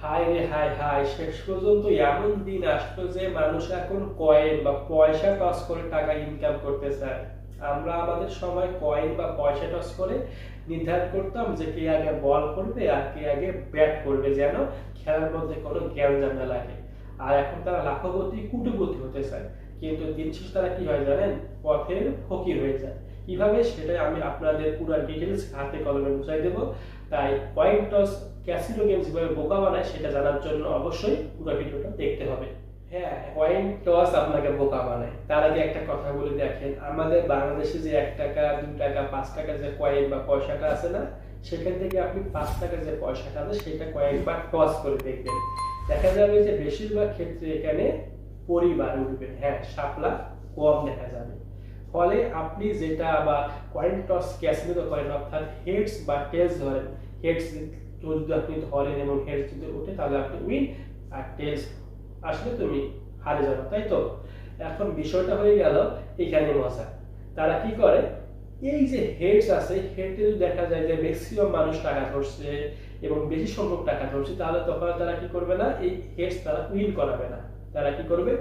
হায় রে হায় হায়, শেষ পর্যন্ত এমন দিন আসলো যে মানুষ এখন কয়েন বা পয়সা টস করে টাকা ইনকাম করতে চায়। আমরা আমাদের সময় কয়েন বা পয়সা টস করে নির্ধারণ করতাম যে কে আগে বল করবে আর কে আগে ব্যাট করবে, যেন খেলার মধ্যে কোনো গ্যাঞ্জাম না লাগে। আর এখন তারা লাখপতি কোটিপতি হতে চায়, কিন্তু দিন শেষে তারা কি হয় জানেন? পথের ফকির হয়ে যায়। কিভাবে, সেটাই আমি আপনাদের পুরো ডিটেলস হাতে কলমে বুঝাই দেবো। তাই কয়েন টস ক্যাসিনো গেম যেভাবে বোকা বানায় সেটা জানার জন্য অবশ্যই পুরো ভিডিওটা দেখতে হবে। হ্যাঁ, কয়েন টস আপনাকে বোকা বানায়। তার আগে একটা কথা বলে দেখেন, আমাদের বাংলাদেশে যে 1 টাকা 2 টাকা 5 টাকা যে কয়েন বা পয়সাটা আছে না, সেখান থেকে আপনি 5 টাকা যে পয়সাটা আছে সেটা কয়েকবার টস করে দেখবেন। দেখা যাবে যে বেশিরভাগ ক্ষেত্রে এখানে পরিবার উঠবে, হ্যাঁ শাপলা কম দেখা যাবে। ফলে আপনি যেটা বা কয়েন টস ক্যাসিনো করেন, অর্থাৎ হেডস বা টেলস ধরেন, হেডস যদি আপনি ধরেন এবং হেডস যদি ওঠে তাহলে আপনি উইন, আর টেলস আসলে তুমি হারে যাবে, তাই তো? এখন বিষয়টা হয়ে গেল এখানে মজা। তারা কি করে, এই যে হেডস আছে, হেডে যদি দেখা যায় যে ম্যাক্সিমাম মানুষ টাকা ধরছে এবং বেশি সংখ্যক টাকা ধরছে, তাহলে তখন তারা কি করবে না, এই হেডস তারা উইন করাবে না। তারা কি করবে,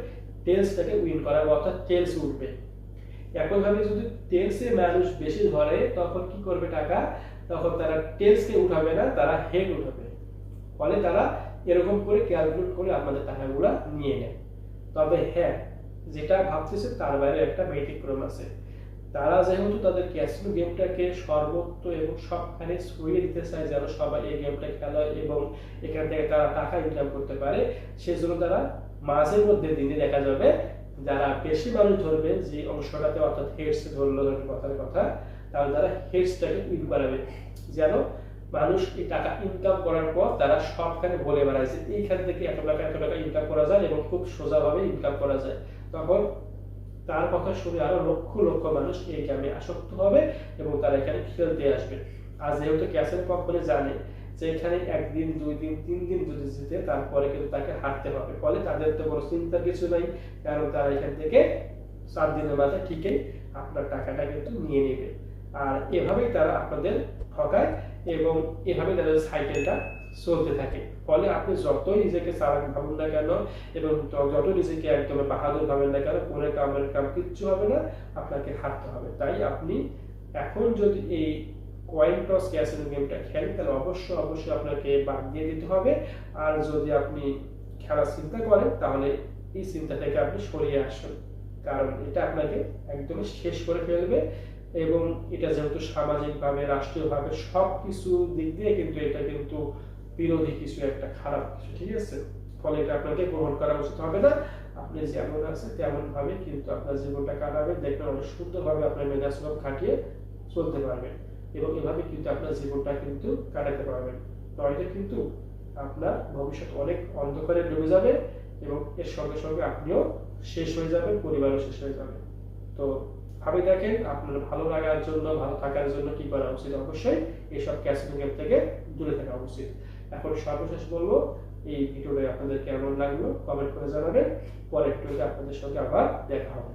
টেলসটাকে উইন করাবে, অর্থাৎ টেলস উঠবে। একইভাবে যদি টেলসে মানুষ বেশি ধরে তখন কি করবে টাকা, তখন তারা টেলসকে উঠাবে না, তারা হেড উঠাবে। ফলে তারা এরকম করে ক্যালকুলেট করে আপনাদের টাকাগুলো নিয়ে নেয়। তবে হ্যাঁ, যেটা ভাবতেছে তার বাইরে একটা ব্যতিক্রম আছে। তারা যেহেতু তাদের ক্যাসিনো গেমটাকে সর্বত্র এবং সবখানে ছড়িয়ে দিতে চায় যেন সবাই এই গেমটা খেলা এবং এখান থেকে তারা টাকা ইনকাম করতে পারে, সেজন্য তারা মাঝে মধ্যে দিনে দেখা যাবে যারা বেশি মানুষ ধরবে যে অংশটাতে, অর্থাৎ হেডস ধরলো কথার কথা, তাহলে তারা হেডসটাকে উইন করাবে, যেন মানুষ এই টাকা ইনকাম করার পর তারা সবখানে বলে বেড়ায় যে এইখান থেকে এত টাকা ইনকাম করা যায় এবং খুব সোজাভাবে ইনকাম করা যায়। তখন তার কথা শুনে আরো লক্ষ লক্ষ মানুষ এই গেমে আসক্ত হবে এবং তারা এখানে খেলতে আসবে। আর যেহেতু ক্যাসিনো কোম্পানি জানে যে এখানে 1 দিন 2 দিন 3 দিন যদি জিতে তারপরে কিন্তু তাকে হারতে হবে, ফলে তাদের তো কোনো চিন্তার কিছু নাই, কারণ তারা এখান থেকে 4 দিনের মাথায় ঠিকই আপনার টাকাটা কিন্তু নিয়ে নেবে। আর এভাবেই তারা আপনাদের ঠকায় এবং এভাবেই তাদের সাইকেলটা চলতে থাকে। ফলে আপনি যতই নিজেকে চালাক ভাবুন না কেন এবং যত নিজেকে একদম বাহাদুর ভাবেন না কেন, কোনো কামের কাম কিচ্ছু হবে না, আপনাকে হারতে হবে। তাই আপনি এখন যদি এই কয়েন টস ক্যাসিনো গেমটা খেলেন তাহলে অবশ্যই আপনাকে বাদ দিয়ে দিতে হবে। আর যদি আপনি খেলার চিন্তা করেন তাহলে এই চিন্তা থেকে আপনি সরিয়ে আসুন, কারণ এটা আপনাকে একদমই শেষ করে ফেলবে এবং এটা যেহেতু সামাজিকভাবে রাষ্ট্রীয়ভাবে সবকিছু দিক দিয়ে কিন্তু এটা কিন্তু বিরোধী কিছু, একটা খারাপ কিছু, ঠিক আছে? ফলে এটা আপনাকে গ্রহণ করা উচিত হবে না। আপনি যেমন আছে তেমন ভাবে কিন্তু আপনার জীবনটা কাটাবেন, দেখবেন অনেক সুন্দরভাবে আপনার মেজাজ খাটিয়ে চলতে পারবেন এবং এভাবে কিন্তু আপনার জীবনটা কিন্তু কাটাতে পারবেন। নয়তো কিন্তু আপনার ভবিষ্যৎ অনেক অন্ধকারে ডুবে যাবে এবং এর সঙ্গে সঙ্গে আপনিও শেষ হয়ে যাবেন, পরিবারও শেষ হয়ে যাবে। তো ভাবে দেখেন আপনার ভালো লাগার জন্য, ভালো থাকার জন্য কি করা উচিত, অবশ্যই এইসব ক্যাসিনো গেম থেকে দূরে থাকা উচিত। এখন সর্বশেষ বলবো, এই ভিডিওটা আপনাদের কেমন লাগলো কমেন্ট করে জানাবেন। পরের ভিডিওতে আপনাদের সঙ্গে আবার দেখা হবে।